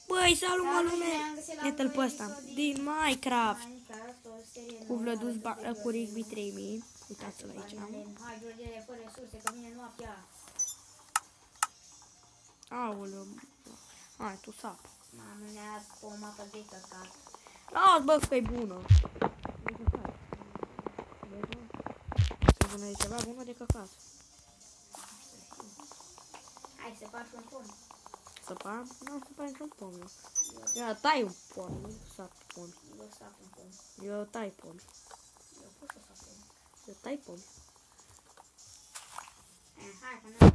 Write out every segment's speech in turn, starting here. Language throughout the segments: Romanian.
Băi, salut mă lume! Iată-l pe ăsta, din Minecraft. Cu Vlăduț, cu Rigby 3000. Uitați-l aici. Hai, George, fă resurse, că vine noaptea. Aoleu. Hai, tu sap. Mamă, ne-a pomată de căcat. Las, bă, că e bună. E bună de ceva, bună de căcat. Hai să faci un pom. Săpa? Nu, săpa niciun pom eu. Eu tai un pom, nu sap pom. Eu sap un pom. Eu tai pom. Eu pot să sap pom. Eu tai pom. Hai, că n-am.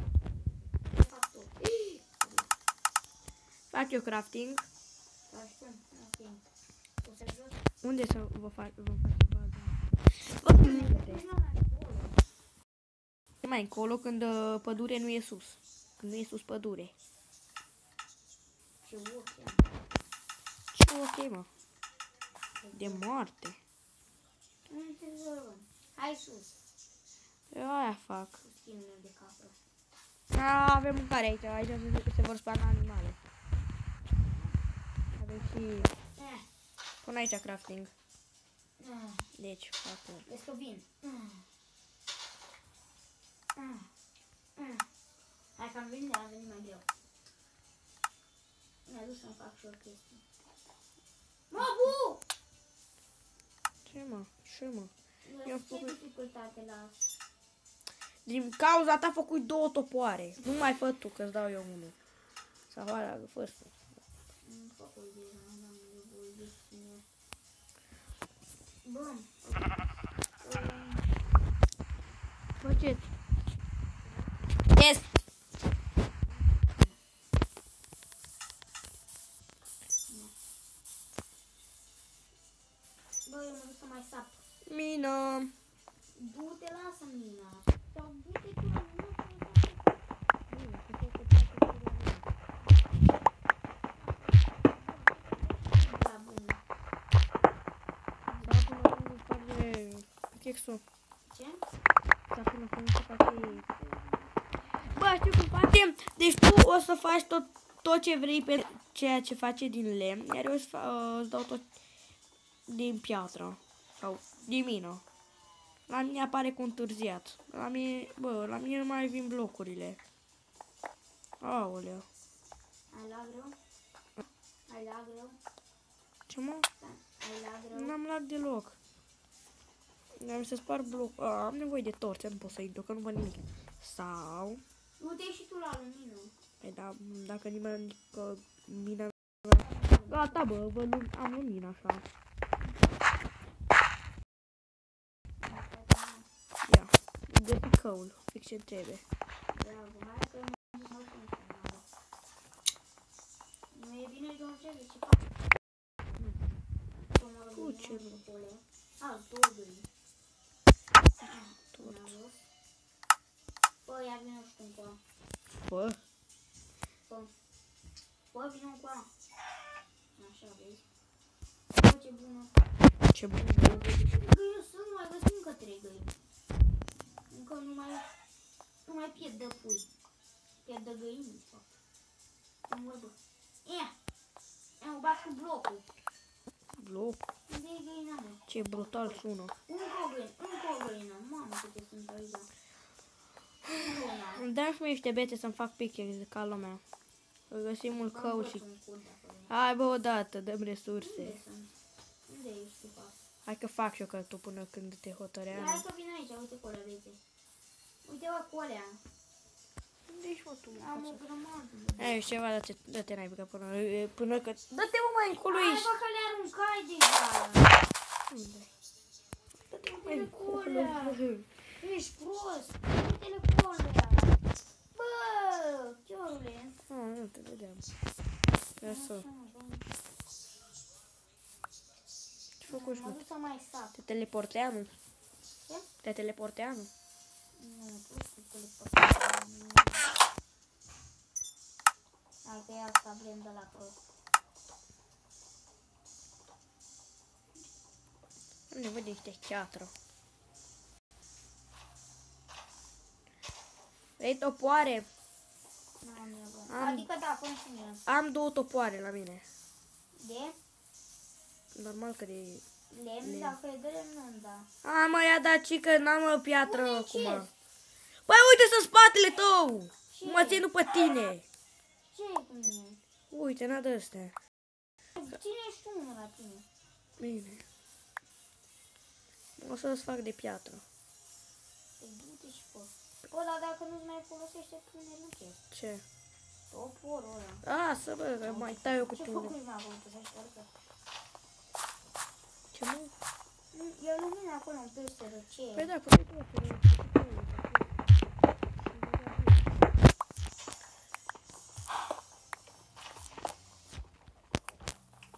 Ce fac tot? Fac eu crafting. Faci pom? Ok. O să jos? Unde să vă fac baza? Vă unde? Mai încolo când pădure nu e sus. Când nu e sus pădure. Ce ochi am. Ce ok, mă? De moarte. Nu te zărăm. Hai sus. Eu aia fac. Cu skin-ul de capră. Avem mâncare aici. Aici se vor spana animale. Avem și... Pun aici crafting. Deci, fac eu. Vezi că vin. Hai că am venit, dar a venit mai greu. Mi-a dus să-mi fac și o chestie. Mă, bu! Ce mă? Ce mă? Ce dificultate las? Din cauza ta a făcut 2 topoare. Nu mai fă tu, că-ți dau eu unul. Sau aleagă, fă să. Nu fac o idee, nu am nevoie de cine. Bun. Bă, ce? Yes! Bă, eu mă duc să mai sap. Mină! Du-te, lasă mina. Sau du-te tu, nu da, bun. Da, până când îți face chexul. Ce? Da, până când îți face... Bă, știu cum facem. Deci tu o să faci tot ce vrei pe ceea ce face din lemn, iar eu îți dau tot din piatră. Sau din mină. La mine apare cu întârziat. La mine, bă, la mine nu mai vin blocurile. Aoleu. Ai la greu? Ai la greu? Ce mă? Ai la greu? N-am lag deloc. Am să spar bloc. Am nevoie de torțe, nu pot să intru, că nu văd nimic. Sau... Du-te și tu la lumină. Păi da, dacă nimeni, că mina... Gata, bă, am lumină așa. Ia, găsi căul, fix ce trebuie. Bravo, hai că nu e bine, George, ce faci? Cu ce nu? Două găini. Bă, ia vină și cu coa. Bă? Bă, vină cu coa. Așa, vezi? Bă, ce bună. Ce bun. Găini sunt, mai găsim încă 3 găini. Încă nu mai pierd de pui. Pierd de găini, de fapt. Să mor, bă. Ia! Ia, o bat cu blocul. Bloc? Unde e găina, mă? Ce brutal sună. Încă o găină. Mamă, câte sunt aici. Dă-mi și mie niște bete să-mi fac pickaxe ca lumea. Să găsim un cău și... Hai bă, odată, dăm resurse. Unde ești, de fapt? Hai că fac și eu că tu până când te hotăream. Hai că vin aici, uite cu alea, vezi. Uite, bă, cu alea. Unde ești, mă, tu? Am o grămadă. Hai, ești ceva, dă-te naibii, că până că... Dă-te, mă, mai încolo Hai, ești. bă, că le aruncai deja. Unde? Dă-te, mă, mai Uite-le cu alea. încolo. Ești prost. Uite-le cu alea. Bă, chiorule. Nu te vedeam. Ia să... Ce făcuși, Mă mă? duc să mai sap. Te teleporteam? Ce? Te teleporteam? Nu, tu să teleportezi. Hai că ia asta blend de la prost. Am nevoie de niște ceatră. Vrei topoare? N-am nevoie. Adică da, până și mine. Am 2 topoare la mine. De Normal că de... lemn, dacă e de lemn, nu da. A, mă, ia da, cică, n-am o piatră Unde acum. ce? Păi uite să spatele tău! Ce? Mă țin după tine. Ce e cu mine? Uite, n-a de astea. Ține și tu unul la tine. Bine. O să-ți fac de piatră. Păi du-te și fă. Bă, dar dacă nu-ți mai folosește tunel, nu ce? Ce? Toporul ăla. Lasă, bă, că mai tai eu cu Ce tine. făcui mai acolo, să ștergă? Ce mă? E lumină acolo în peșteră, ce e? Păi da, cu toate.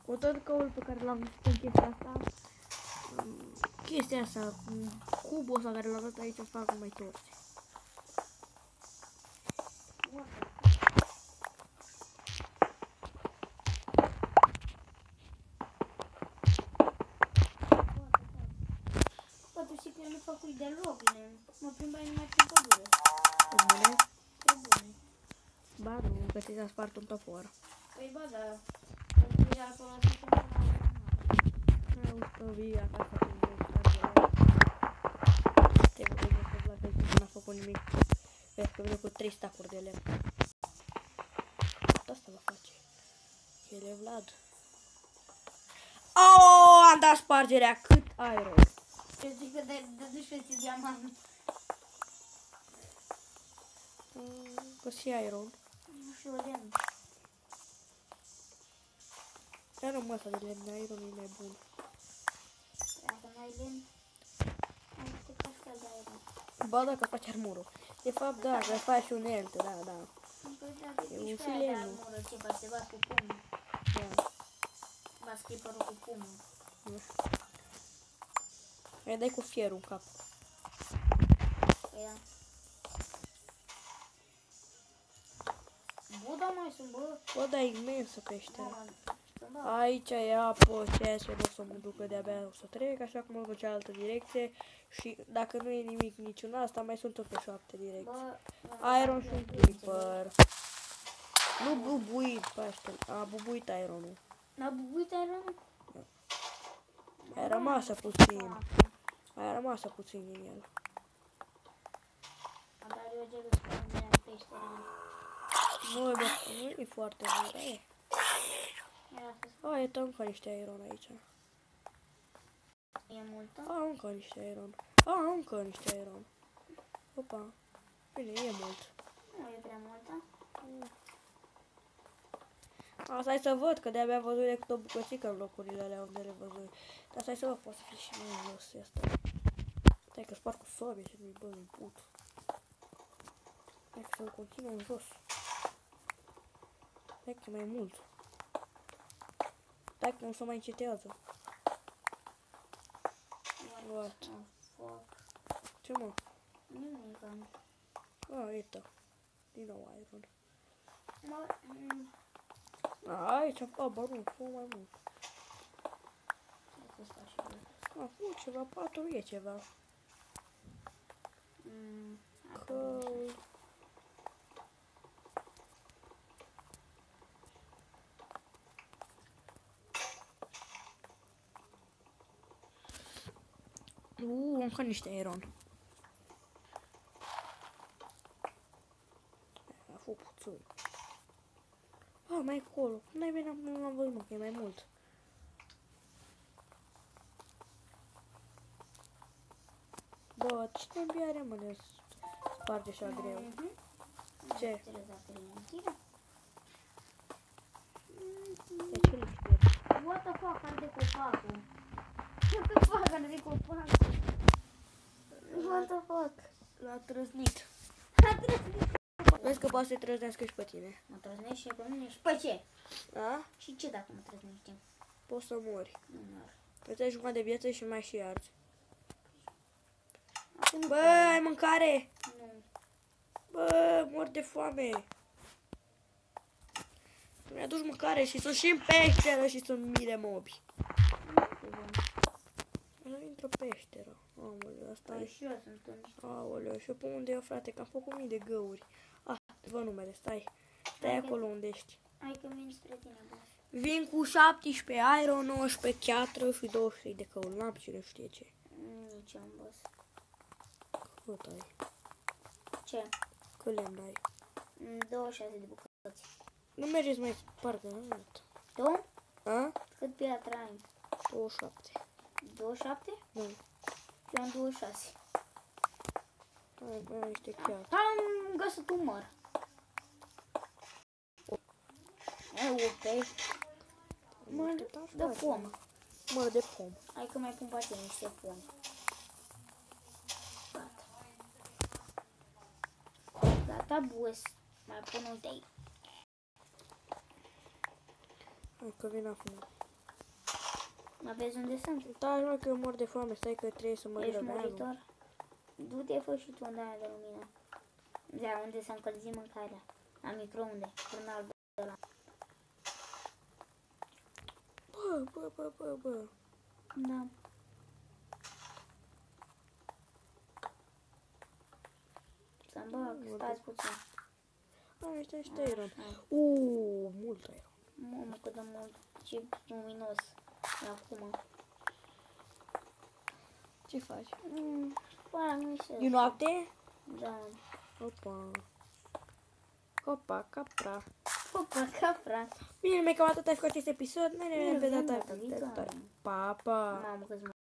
Cu tot căul pe care l-am văzut în chestia asta, cubul ăsta care l-am văzut aici, fac mai torți. Bă, tu știi că eu nu făcui deloc bine. Mă plimbai numai prin pădure. Bune? E bune. Ba nu, că ți-a spart un topor. Păi bă, da. Pentru că acolo să se Auzi că vii acasă când vrei te văd că la fel că n-a făcut nimic. Vezi că vine cu 3 stacuri de lemn. Asta va face. El e Vlad. Oh, am dat spargerea. Cât aero. Eu zic că de dușeți diamant. Că și aero. Nu știu, lemn. Ia nu mă, de lemn, aero nu e mai bun. Dacă n-ai lemn, ai te cască de aer. Ba da, că faci armurul. De fapt, da, că faci un elt, da, da. E un silemn. Ce faci, te bați cu pumnul. Da. Bați creeper-ul cu pumnul. Mai dai cu fierul în cap. Păi da. Bă, da, mai sunt, bă. Bă, da, imensă peșteră. Da. Aici e apă, ceea ce nu o să mă ducă, de-abia o să trec, așa că mă duc în cealaltă direcție. Și dacă nu e nimic niciun asta, mai sunt tot pe 7 direcții. Bă, Iron și un creeper. Nu bubuit Paște. A bubuit ironul. n-a bubuit ironul? Ai rămas puțin. Ai rămas puțin din el. Dar eu ce să spun de peșteră. Nu e foarte mult, e. E încă niște iron aici. E multă? Încă niște iron. Încă niște iron. Opa. Bine, e mult. Nu e prea multă. Stai să văd, că de-abia văzut decât o bucățică în locurile alea unde le văzut. Dar stai să văd, poate să fie și mai jos asta. Stai că spar cu sabie și nu-i bă în put. Stai că să-l continuă în jos. Stai că mai mult. Stai că nu se mai încetează. What? Ce mă? Nimic. Uite. Din nou iron. Mă, Aici, ba nu, fă mai mult. ce să faci și eu? Fă ceva, 4 e ceva. Că... încă niște iron. A fost puțin. Mai acolo. N-ai venit, nu l-am văzut, mă, că e mai mult. Bă, cine mi are, mă, de sparge așa greu? Ce? De ce le știi? What the fuck, are de copacul? Ce copac, are de copacul? What the fuck? L-a trăznit. A trăznit. Vezi că poate să-i trăznească și pe tine. Mă trăznești și pe mine și pe ce? A? Și ce dacă mă trăznești? Poți să mori. Nu mor. Îți ai jumătate de viață și mai și arzi. Acum Bă, ai mâncare? nu. Bă, mor de foame. Mi-aduci mâncare și sunt și în peșteră și sunt mii de mobi. Nu intră peșteră. Aoleu, asta e. Și eu sunt în... Aoleu, și eu pe unde e, frate, că am făcut mii de găuri. Vă numele, stai. Stai acolo unde ești. Hai că vin spre tine, boss. Vin cu 17 iron, 19 chiatră și 23 de căul. N-am cine știe ce. Nici am, boss. Cât ai? Ce? Cât lemn ai? 26 de bucăți. Nu mergeți mai parcă, atât. Tu? A? Cât piatră ai? 27. 27? Nu. Eu am 26. Ai niște chiatră. Am găsit un măr. Ok. Măr de pom. Măr de pom. Hai că mai pun pe tine niște pomi. Gata. Gata, boss. Mai pun un tei. Hai că vin acum. Mai vezi unde sunt? Da, mai că eu mor de foame, stai că trebuie să mă Ești grăbeam. muritor? Du-te, fă și tu unde aia de lumină. De unde să încălzim mâncarea. La microunde. Până alb ăla. Bă. Da. Să-mi bag, stați puțin. Am niște iron. Așa. Mult iron. Mamă, cât de mult. Ce luminos. E acum. Ce faci? Spara niște. E noapte? Da. Opa, capra. Opa, capra. Bine, mai cam atât ai cu acest episod. Ne vedem pe data viitoare. viitoare. Pa, pa. Mamă, câți